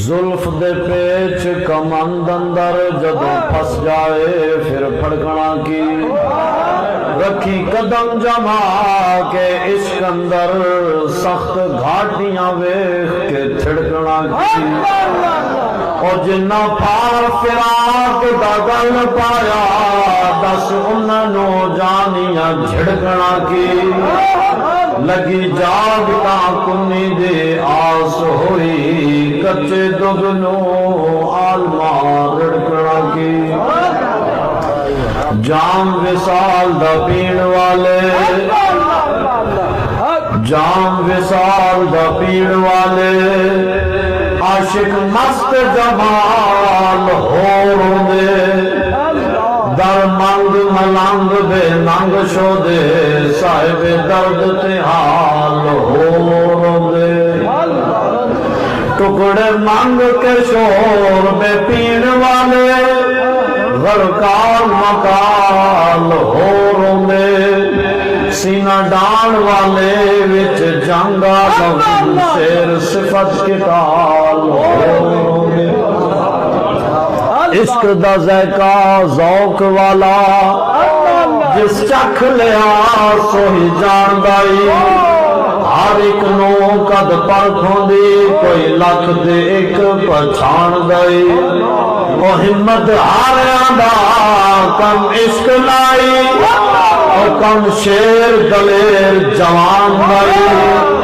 زلف دے پیچ کمند اندر جدوں پھس جائے پھر پھڑکنا کی رکھی قدم جما کے عشق اندر سخت گھاٹیاں ویکھ کے تھڑکنا کی اور جنہ پھار فراق دا گل پایا دس انہوں جانیاں جھڑکنا کی لگی جاگتا کنی دے آس ہوئی کچے دگنوں آلما رڑکنا کی جام وصال دا پین والے جام وصال دا پین والے عاشق مست جمال ہو دے در منگ ملنگ بے ننگ شو دے صاحب درد تے حال ہو دے ٹکڑے منگ کے شور بے پین والے غرقار مکال ہو دے سینہ ڈان والے وچ جنگا سب شیر صفت کتال ہو دے عشق دا ذائقہ ذوق والا جس چکھ لیا سوہی جان دائی ہر ایک نو قد پرکھوں دی کوئی لکھ دے ایک پہچان دائی وہ ہمت ہاریاں دا کم عشق لائی اور کم شیر دلیر جوان دائی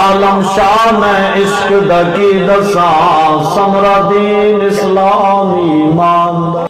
عالم شاہ میں عشق دا کی دساں سمرہ دین اسلامی مان